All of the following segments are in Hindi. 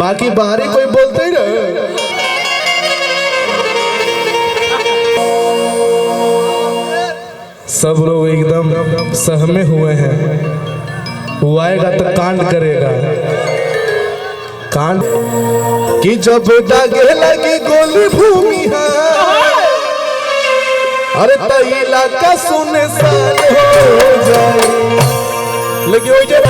बाकी बाहरी कोई बोलते ही रहे। सब लोग एकदम सहमे हुए हैं। वो आएगा तो कांड करेगा। कांड कि जब दागे लगी गोली भूमि है, अरे तो इलाका सुनसान हो जाए। लेकिन वही जब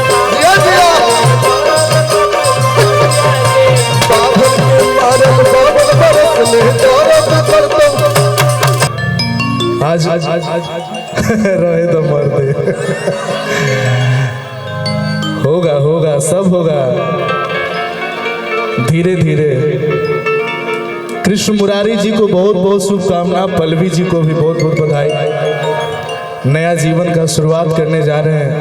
आज रहे तो मरते। होगा होगा सब होगा धीरे धीरे। कृष्ण मुरारी जी को बहुत बहुत शुभकामना, पल्लवी जी को भी बहुत बहुत बधाई। नया जीवन का शुरुआत करने जा रहे हैं।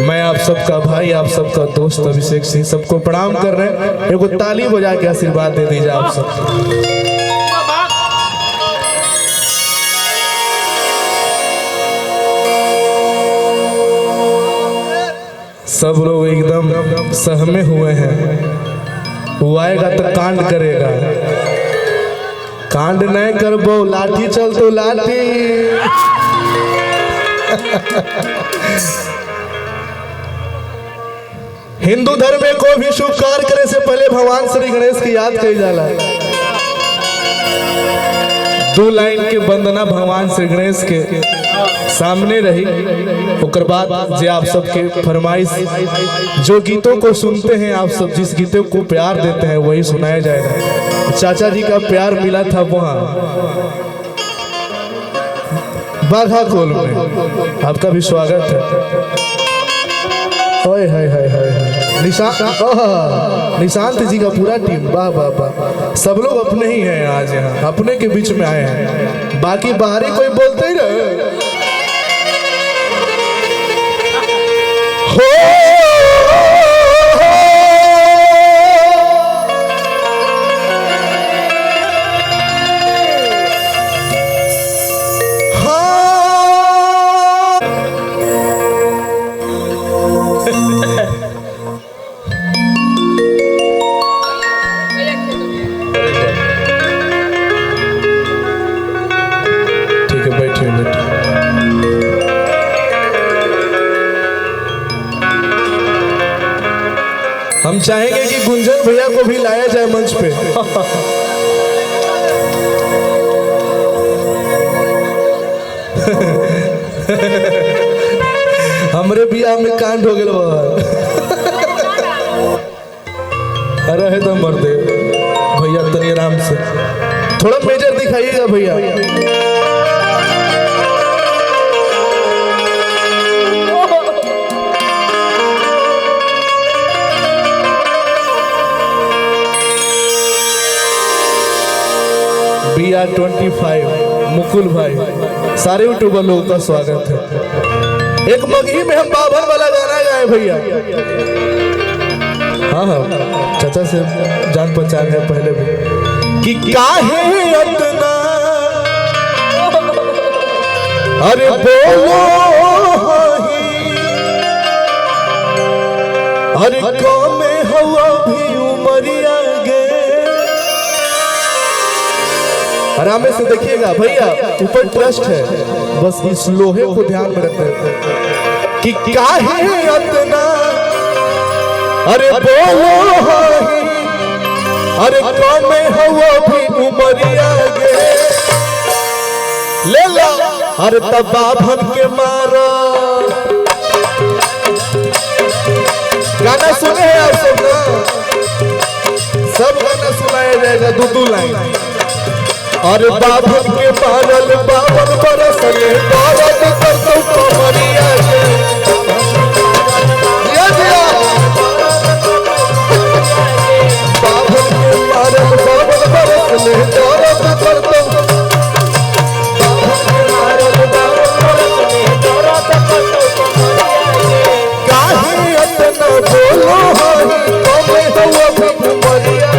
मैं आप सबका भाई, आप सबका दोस्त अभिषेक सिंह सबको प्रणाम कर रहे हैं। एगो ताली बजा के आशीर्वाद दे दीजिए आप सब। सब लोग एकदम सहमे हुए हैं। वो आएगा तो कांड करेगा। कांड नहीं करबो लाठी चल तो लाठी। हिंदू धर्म में कोई भी शुभ कार्य करे से पहले भगवान श्री गणेश की याद कही जाला। दो लाइन के वंदना भगवान श्री गणेश के सामने रही। उसके बाद जे आप सबके फरमाइश, जो गीतों को सुनते हैं आप सब, जिस गीतों को प्यार देते हैं वही सुनाया जाएगा। चाचा जी का प्यार मिला था वहाँ बाघा कोल में। आपका भी स्वागत है। हाय हाय हाय हाय। निशांत जी का पूरा टीम, वाह वाह वाह। सब लोग अपने ही हैं आज यहाँ, अपने के बीच में आए हैं। बाकी बाहरी कोई बोलते ही रहे। हम चाहेंगे कि गुंजन भैया को भी लाया जाए मंच पे। हमरे बियाह में कांड हो गए। अरे है तो मर्दे भैया, तनी आराम से थोड़ा मेजर दिखाइएगा भैया। BR25 मुकुल भाई, सारे यूट्यूबर लोगों का स्वागत है। एक मगही में हम बाभन वाला गाना गाए भैया। हाँ हाँ, चाचा से जान पहचान है पहले भी। कि काहे इतना अरे बोलो अरे कौन में हवा भी उमरिया गे। आराम से देखिएगा भैया, ऊपर ट्रस्ट है, बस इस लोहे को ध्यान में रखना कि काहे इतना अरे बोलो अरे कौन में हवा भी उमरिया गे। ले ला अरे तब बाभन के मारा। गाना सुने हैं आप सब ना? सब गाना सुनाया जाएगा दो लाइन। अरे बाभन के मारल 52 बरस ले दौलत करतो कमरिया के। बाभन के मारल 52 बरस ले दौलत करतो। काहे इतना बोलो हमें हुआ भी मरिया।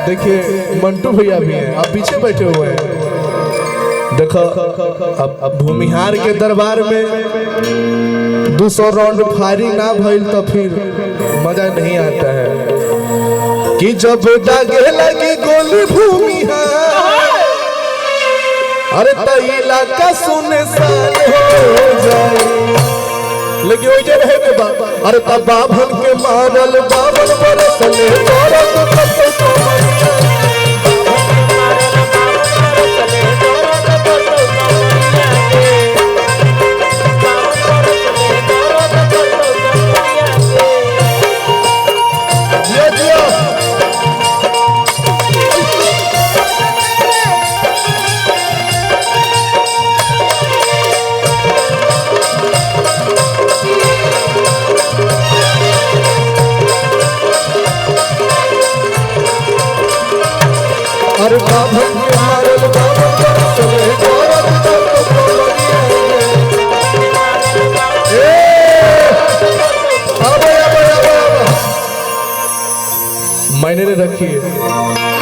देखिए मंटू भैया भी हैं, आप पीछे बैठे हुए हैं। देखो अब भूमिहार के दरबार में 200 राउंड फायरिंग ना भइल तो फिर मजा नहीं आता है कि जब दागे लगी गोली भूमिहार अरे तो इलाका सुनसान हो जाए। लेकिन वही जे रहे के बाबा अरे तब बाभन के मारल 52 बरस ले औरत कतो समझ अरे बाभन के मारल 52 बरस ले औरत कतो समझ मैंने रखी है।